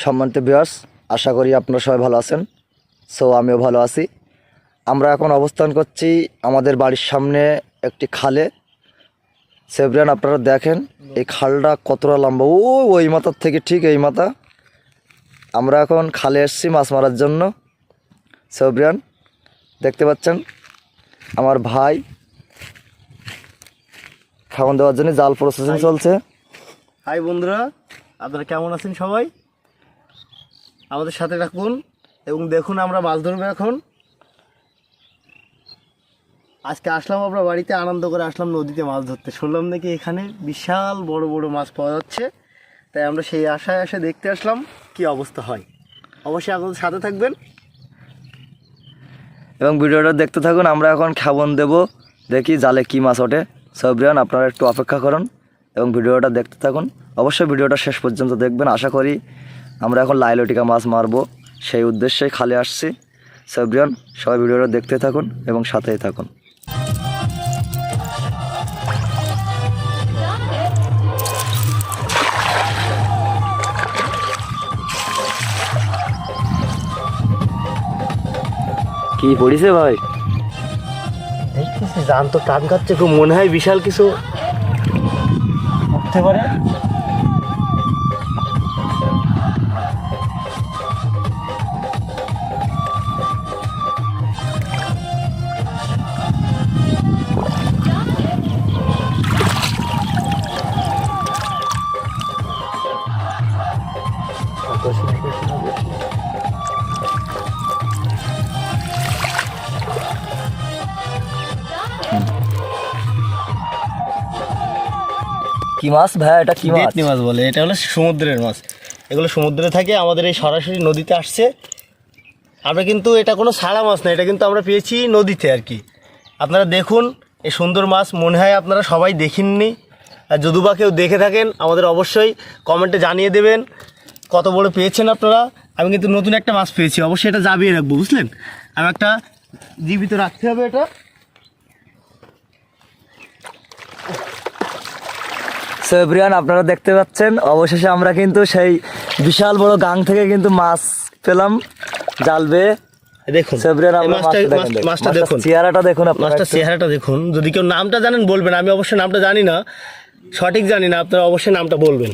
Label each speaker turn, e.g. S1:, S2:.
S1: সম্মানিত ভিউয়ার্স, আশা করি আপনারা সবাই ভালো আছেন। সো আমিও ভালো আছি। আমরা এখন অবস্থান করছি আমাদের বাড়ির সামনে একটি খালে। সেভরিয়ান, আপনারা দেখেন এই খালটা কতটা লম্বা, ওই মাথার থেকে ঠিক এই মাথা। আমরা এখন খালে এসেছি মাছ মারার জন্য। সেভরিয়ান দেখতে পাচ্ছেন আমার ভাই খাওয়ান দেওয়ার জন্য জাল প্রসেসিং চলছে।
S2: হাই বন্ধুরা, আপনারা কেমন আছেন? সবাই আমাদের সাথে রাখুন এবং দেখুন আমরা মাছ ধরবো এখন। আজকে আসলাম আমরা বাড়িতে, আনন্দ করে আসলাম নদীতে মাছ ধরতে। শুনলাম নাকি এখানে বিশাল বড় বড় মাছ পাওয়া যাচ্ছে, তাই আমরা সেই আশায় এসে দেখতে আসলাম কি অবস্থা হয়। অবশ্যই আপনাদের সাথে থাকবেন
S1: এবং ভিডিওটা দেখতে থাকুন। আমরা এখন খাবন দেব, দেখি জালে কি মাছ ওঠে। সেভরিয়ান, আপনারা একটু অপেক্ষা করুন এবং ভিডিওটা দেখতে থাকুন। অবশ্যই ভিডিওটা শেষ পর্যন্ত দেখবেন। আশা করি আমরা এখন লাইলটিকা মাছ মারবো, সেই উদ্দেশ্যেই খালে আসছি। সেভরিয়ান, সবাই ভিডিওটা দেখতে থাকুন এবং সাথেই থাকুন। কি পড়িছে ভাই?
S2: দেখতেছি জান তো টান খাচ্ছে, খুব মনে হয় বিশাল কিছু উঠতে পারে।
S1: কি মাছ ভাই এটা? কি মাছ?
S2: ভেটকি মাছ বলে, এটা হলো সমুদ্রের মাছ। এগুলো সমুদ্রে থাকে, আমাদের এই সরাসরি নদীতে আসছে। আমরা কিন্তু এটা কোনো ছাড়া মাছ না, এটা কিন্তু আমরা পেয়েছি নদীতে আর কি। আপনারা দেখুন এই সুন্দর মাছ, মনে হয় আপনারা সবাই দেখেননি। আর যদি বা কেউ দেখে থাকেন আমাদের অবশ্যই কমেন্টে জানিয়ে দেবেন কত বড় পেয়েছেন আপনারা। আমি কিন্তু নতুন একটা মাছ পেয়েছি, অবশ্যই এটা জাবিয়ে রাখবো, বুঝলেন? আমি একটা জীবিত রাখতে হবে এটা।
S1: সেভরিয়ান, আপনারা দেখতে পাচ্ছেন অবশেষে আমরা কিন্তু সেই বিশাল বড় গাং থেকে কিন্তু মাছ পেলাম জাল বেয়ে।
S2: দেখুন
S1: সেভরিয়ান,
S2: মাছটা দেখুন,
S1: চেহারাটা দেখুন,
S2: মাছটার চেহারাটা দেখুন। যদি কেউ নামটা জানেন বলবেন, আমি অবশ্যই নামটা জানি না, সঠিক জানি না, আপনারা অবশ্যই নামটা বলবেন।